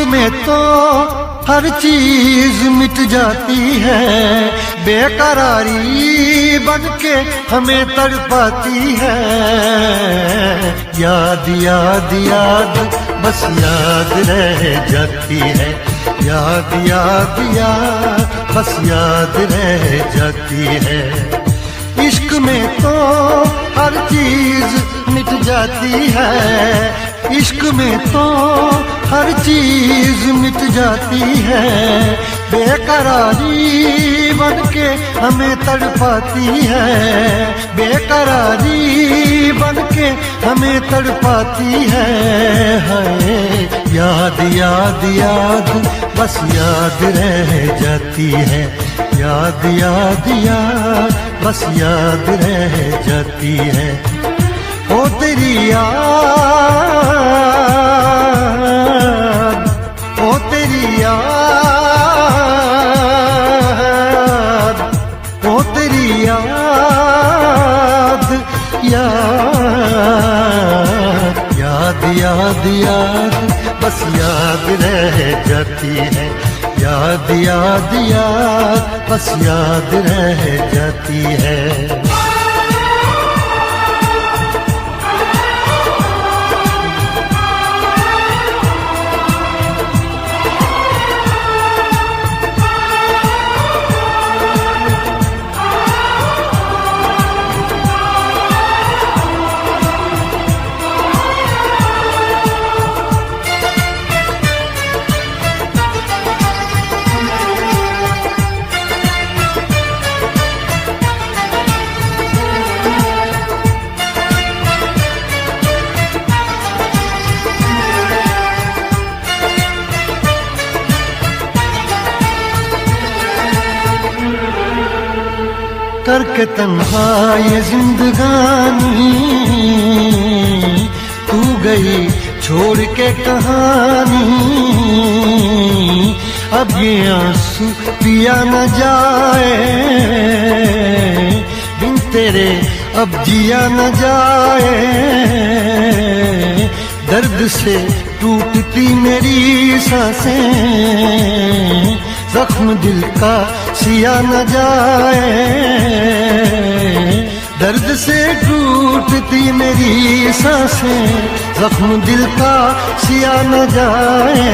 में तो हर चीज मिट जाती है, बेकरारी बनके हमें तड़पाती है। याद याद याद बस याद रह जाती है, याद याद याद बस याद रह जाती है। इश्क में तो हर चीज मिट जाती है, इश्क में तो हर चीज मिट जाती है, बेकरारी बनके हमें तड़पाती है, बेकरारी बनके हमें तड़पाती है। हाय याद याद याद बस याद रह जाती है, याद याद याद बस याद रह जाती है। ओ तेरी याद, ओ तेरी याद, ओ तेरी याद, याद याद याद याद बस याद रह जाती है, याद याद याद बस याद रह जाती है। करके तन्हा ये जिंदगानी तू गई छोड़ के कहानी, अब ये आंसू पिया न जाए बिन तेरे अब जिया न जाए। दर्द से टूटती मेरी सांसें, जख्म दिल का सिया न जाए, दर्द से टूटती मेरी सांसें, जख्म दिल का सिया न जाए।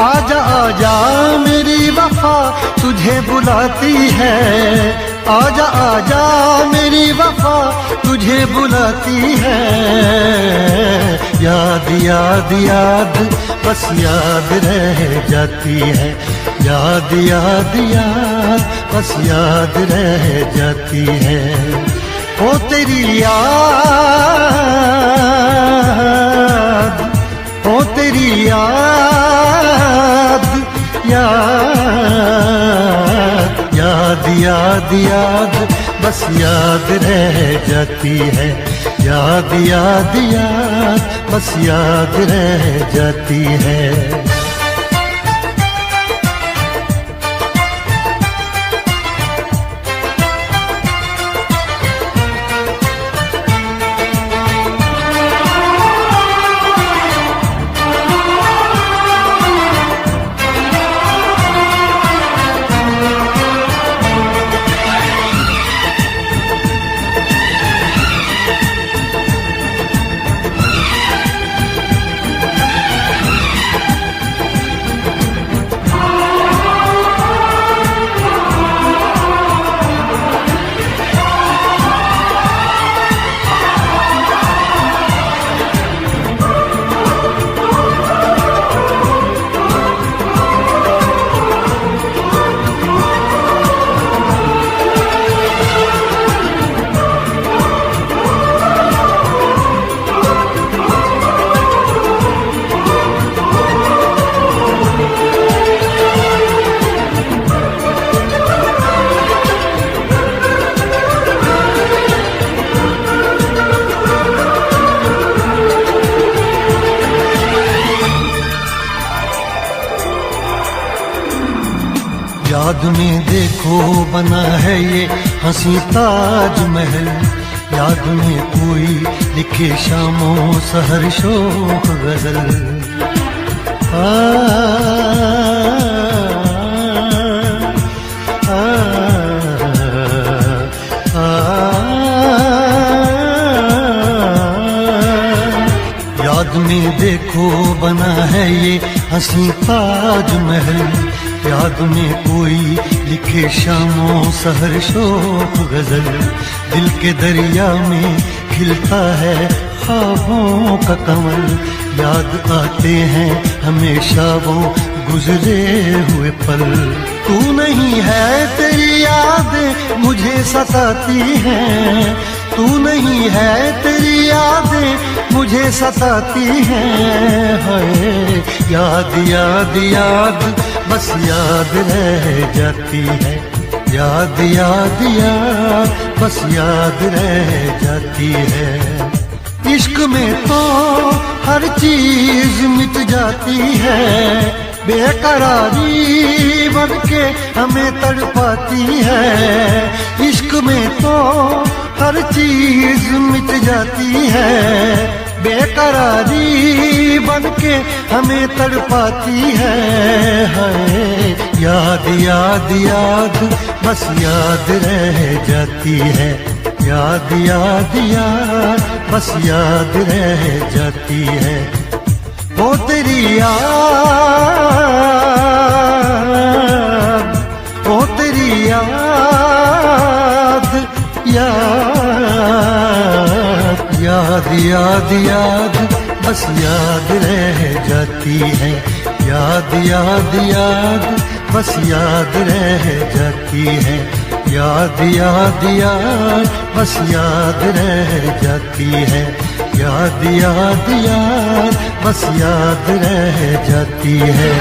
आजा आजा मेरी वफा तुझे बुलाती है, आजा आजा मेरी वफा तुझे बुलाती है। याद याद याद बस याद रह जाती है, याद याद याद बस याद रह जाती है। ओ तेरी याद, ओ तेरी याद, याद याद याद याद बस याद रह जाती है, याद याद याद बस याद रह जाती है। याद में देखो बना है ये हंसी ताज महल, याद में कोई लिखे शामों सहर शोख गजल। आ, आ, आ, याद में देखो बना है ये हंसी ताजमहल। याद में कोई लिखे शामों सहर शोख गजल। दिल के दरिया में खिलता है ख्वाबों का कमल। याद आते हैं हमेशा वो गुजरे हुए पल। तू नहीं है तेरी यादें मुझे सताती हैं। तू नहीं है तेरी यादें मुझे सताती हैं। हाय याद याद याद बस याद रह जाती है। याद याद याद बस याद रह जाती है। इश्क में तो हर चीज मिट जाती है। बेकरारी बन के हमें तड़पाती है। इश्क में तो हर चीज मिट जाती है। बेकरारी बन के हमें तड़पाती है। हाय याद याद याद बस याद रह जाती है। याद याद याद बस याद रह जाती है। वो तेरी याद, वो तेरी याद, याद याद याद बस याद रह जाती है। याद याद याद बस याद रह जाती है। याद याद याद बस याद रह जाती है। याद याद याद बस याद रह जाती है।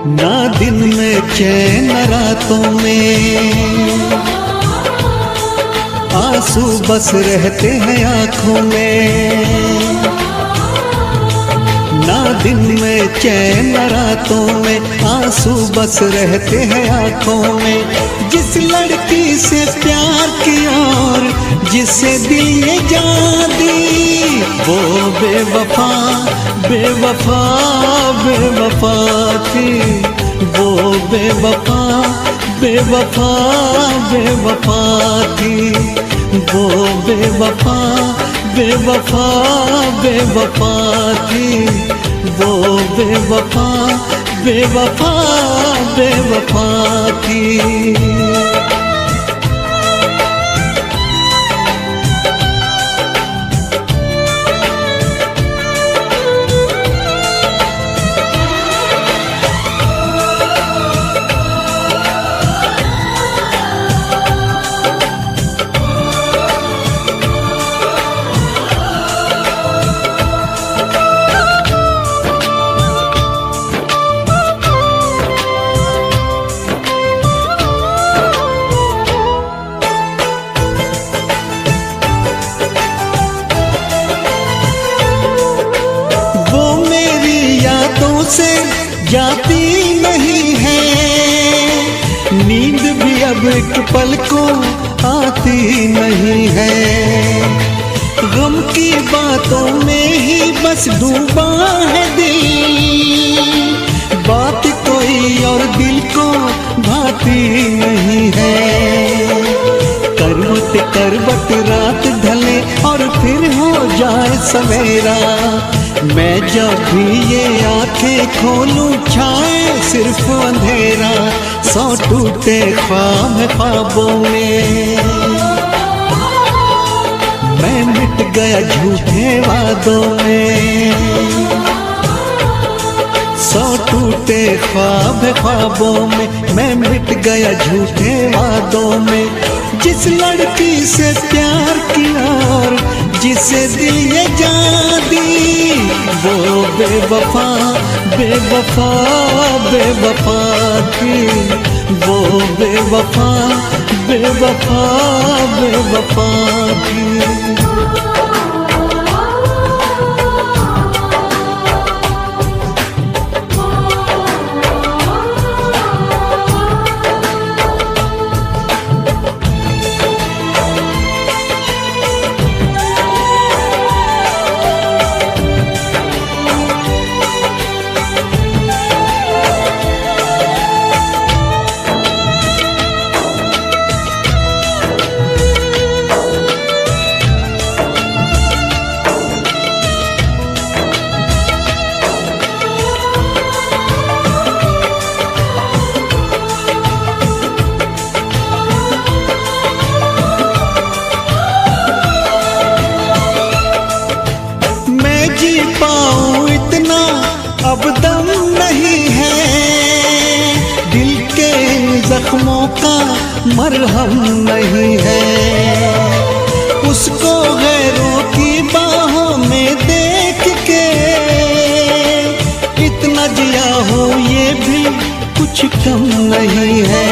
ना दिन में चैन रातों में आंसू बस रहते हैं आँखों में। ना दिन में चैन रातों में आंसू बस रहते हैं आँखों में। जिस लड़की से प्यार किया और जिसे दिल ने जान दी वो बेवफा बेवफा बेवफा थी। वो बेवफा बेवफा बेवफा थी। वो बेवफा बेवफा बेवफा थी। वो बेवफा बेवफा बेवफा थी। से जाती नहीं है नींद भी अब एक पल को आती नहीं है। गम की बातों में ही बस डूबा है दिल। बात कोई और दिल को भाती नहीं है। करवट करवट रात ढले और फिर हो जाए सवेरा। मैं जब भी ये आंखें खोलूं छाए सिर्फ अंधेरा। सौ टूटे ख्वाब ख्वाबों में मैं मिट गया झूठे वादों में। सौ टूटे ख्वाब ख्वाबों में मैं मिट गया झूठे वादों में। जिस लड़की से प्यार किया और जिसे दिल ये जान दी, वो बेवफा बेवफा बेवफा थी, वो बेवफा बेवफा बेवफा थी। पाऊं इतना अब दम नहीं है, दिल के जख्मों का मरहम नहीं है। उसको गैरों की बाहों में देख के इतना जिया हो ये भी कुछ कम नहीं है।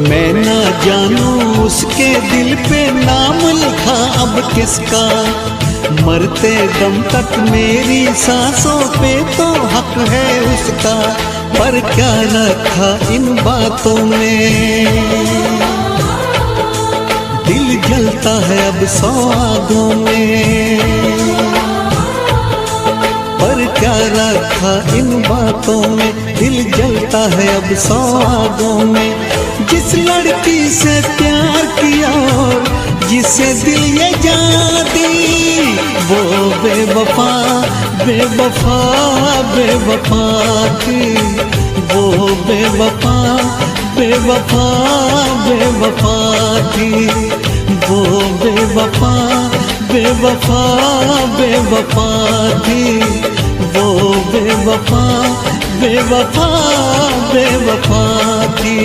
मैं ना जानूं उसके दिल पे नाम लिखा अब किसका, मरते दम तक मेरी सांसों पे तो हक है उसका, पर क्या रखा इन बातों में। दिल जलता है अब सौहागों में, पर क्या रखा इन बातों में। दिल जलता है अब सौहागों में। जिस लड़की से प्यार किया और जिसे दिल ये जान दी, वो बेवफा बेवफा बेवफा थी, वो बेवफा बेवफा बेवफा थी, वो बेवफा बेवफा बेवफा थी, वो बेवफा बेवफा बेवफा थी।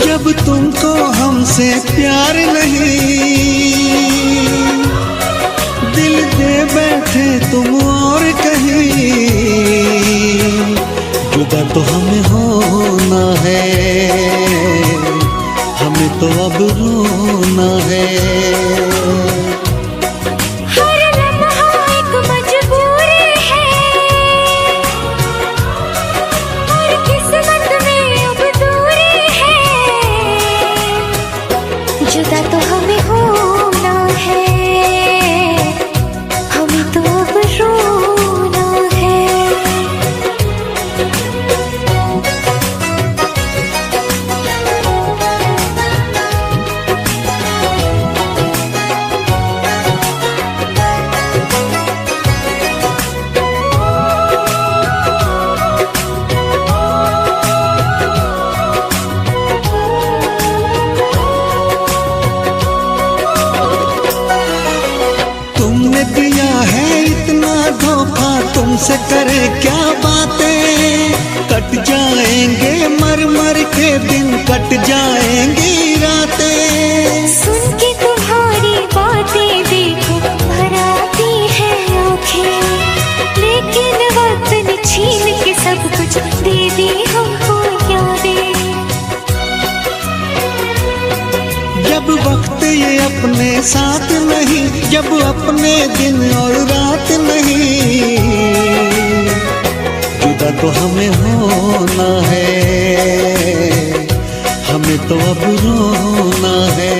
जब तुमको हमसे प्यार नहीं, दिल दे बैठे तुम और कहीं, जुदा तो हमें होना है, हमें तो अब रोना है। जुदा तो हमें होना है, हमें तो अब रोना है। तुमसे करे क्या बातें, कट जाएंगे मर मर के दिन, कट जाएंगी रातें। सुन के तुम्हारी बातें देखो भर आती है आँखें, लेकिन वक्त ने छीन के सब कुछ दे दी हमको यादें। जब वक्त ये अपने साथ नहीं, जब अपने दिन और रात नहीं, जुदा तो हमें होना है, हमें तो अब रोना है।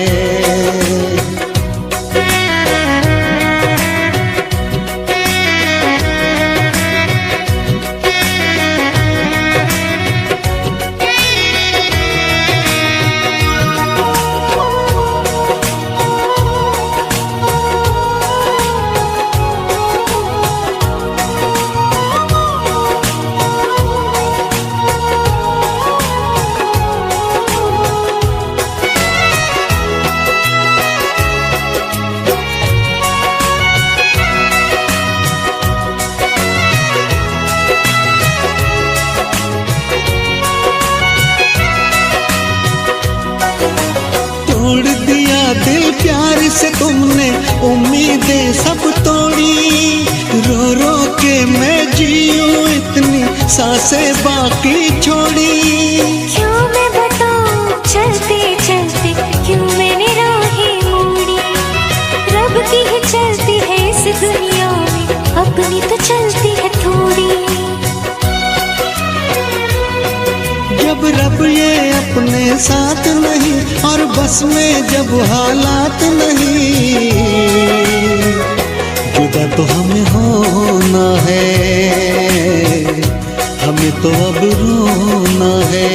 तोड़ दिया दिल प्यार से तुमने, उम्मीदें सब तोड़ी, रो रो के मैं जीऊं इतनी सांसें बाकी छोड़ी। क्यों मैं बताऊं चलते चलते क्यों मैंने राहें मोड़ी, रब की ही चलती है इस दुनिया में, अपनी तो चलती है थोड़ी। जब रब ये अपने साथ नहीं और बस में जब हालात नहीं, जुदा तो हमें होना है, हमें तो अब रोना है।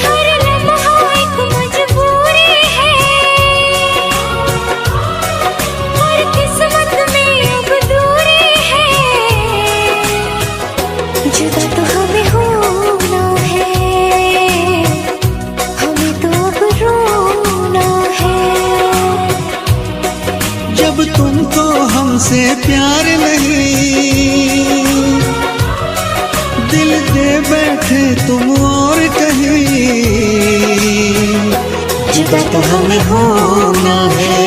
हर लम्हा एक मजबूरी है, और किस्मत में अब दूरी है, जुदा तो हमें होना है, हमें तो अब रोना है। जब तुमको हमसे प्यार नहीं, दिल दे बैठे तुम और कहीं, जुदा तो हमें होना है,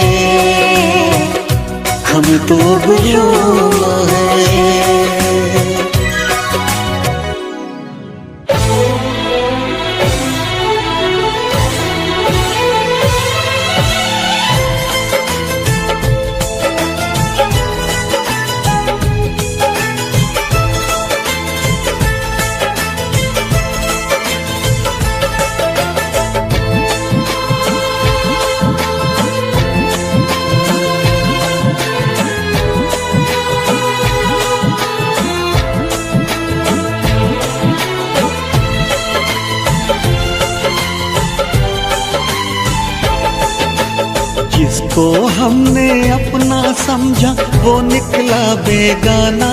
हमें तो अब रोना है। जिसको हमने अपना समझा वो निकला बेगाना,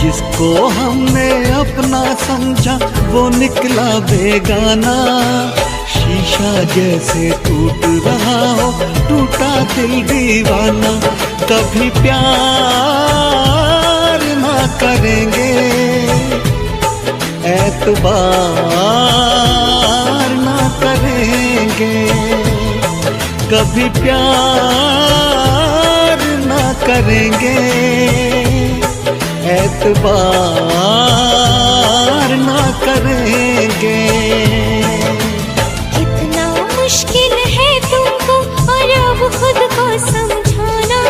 जिसको हमने अपना समझा वो निकला बेगाना। शीशा जैसे टूट रहा हो टूटा दिल दीवाना, कभी प्यार ना करेंगे, एतबार ना करेंगे, कभी प्यार ना करेंगे, एतबार ना करेंगे। कितना मुश्किल है तुमको और अब खुद को समझाना,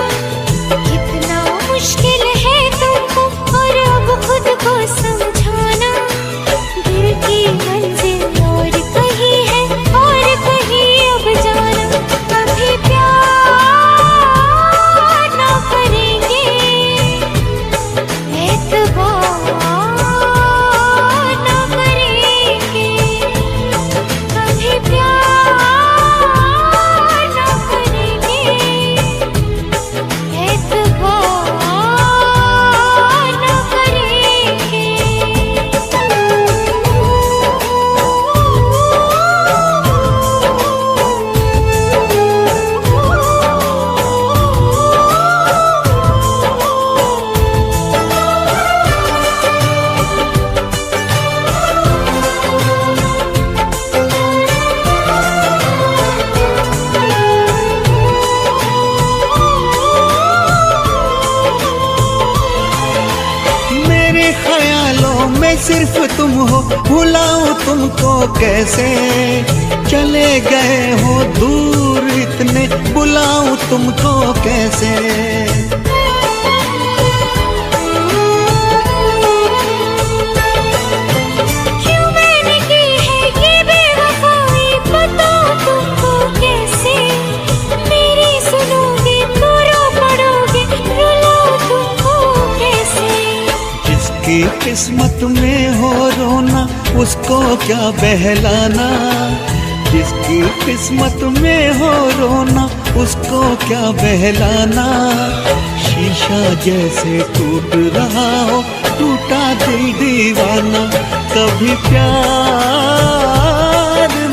कितना मुश्किल है तुमको और अब खुद को समझाना। दिल की मंजिल और कहीं है और कहीं अब जाना, कभी प्यार ना करेंगे, एतबार ना करेंगे, कभी प्यार ना करेंगे, एतबार ना करेंगे। मेरे ख्यालों बाहों में सिर्फ तुम हो, भुलाऊं तुमको कैसे। चले गए हो दूर इतने, बुलाऊं तुमको कैसे। क्यों मैंने की है ये बेवफाई, बताऊं तुमको कैसे। मेरी सुनोगे तो रो पड़ोगे, रुलाऊं तुमको कैसे। जिसकी किस्मत में हो रोना उसको क्या बहलाना, जिसकी किस्मत में हो रोना उसको क्या बहलाना। शीशा जैसे टूट रहा हो, टूटा दिल दीवाना। कभी प्यार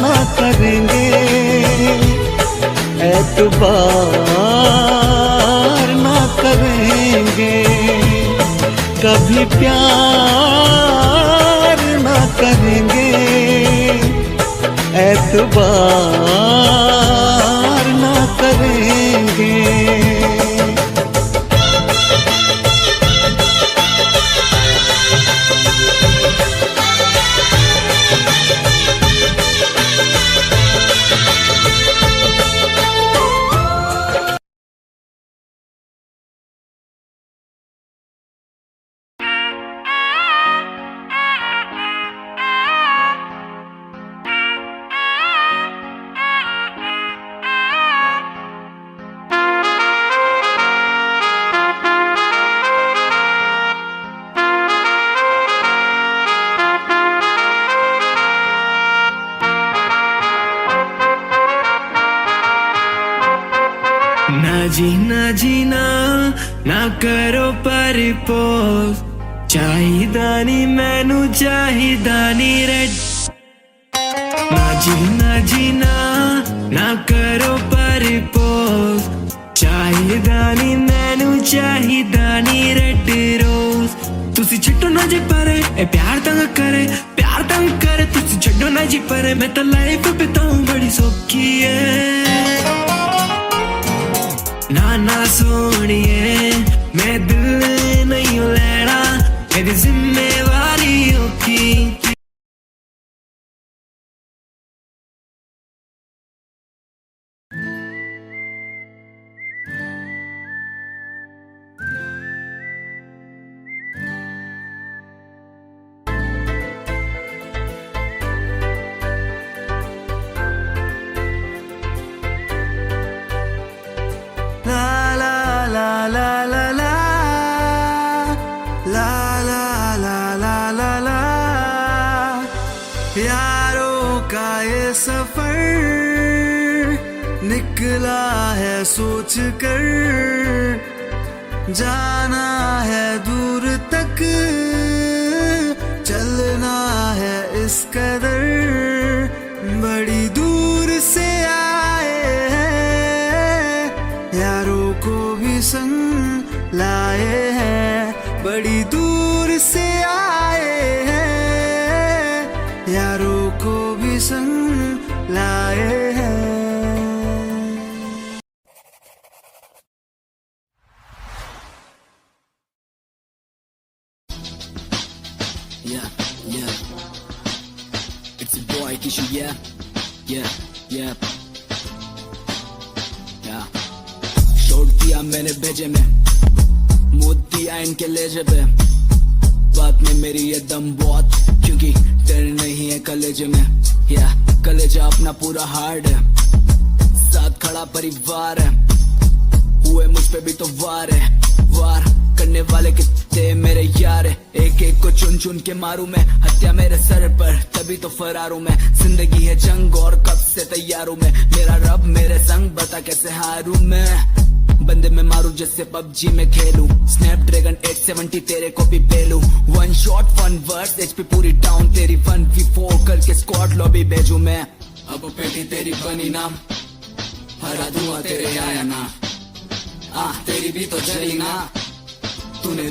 ना करेंगे, एतबार ना करेंगे। कभी प्यार ना करेंगे, एतबार ना करेंगे। ना जीना जीना ना करो परिपोज, चाहिदा नी मैनू चाहिदा नी रेड। ना जीना ना करो परिपोज, चाहिदा नी मैनू चाहिदा नी रेड रोज। तुसी छड्डो ना जी परे, ए प्यार तंग करे तुसी छड्डो ना जी परे। मैं तो लाइफ बिताऊं बड़ी सौखी है। ना सोनिए मैं दिल नहीं लेना, मेरी जिम्मेवारी होगी। यारों का ये सफर निकला है सोच कर, जाना है दूर तक, चलना है इस कदर। बड़ी दूर से आए हैं, यारों को भी संग लाए हैं। बड़ी दूर से आए हैं, यारों को भी संग लाए हैं। Yeah, it's a boy Kishu, yeah. छोड़ दिया मैंने भेजे में, मोती आए इनके लेजे पे। बात में मेरी ये दम बहुत, क्योंकि डर नहीं है कलेजे में। कलेजा अपना पूरा हार्ड है, साथ खड़ा परिवार है। हुए मुझ पे भी तो वार है, वार करने वाले कितने मेरे यार है। एक एक को चुन चुन के मारू मैं, हत्या मेरे सर पर तभी तो फरारू मैं। जिंदगी है जंग और कब से तैयार हूँ मैं, मेरा रब मेरे संग बता कैसे हारू मैं। बंदे में मारू जैसे पबजी में खेलूं, स्नैपड्रैगन 870 तेरे को भी पेलूं। One shot one vs HP पूरी टाउन तेरी 1v4 करके स्क्वाड लॉबी भेजूं मैं। अब पेटी तेरी बनी ना, हरा दूंगा तेरे आया ना। तेरी भी तो जली ना तूने।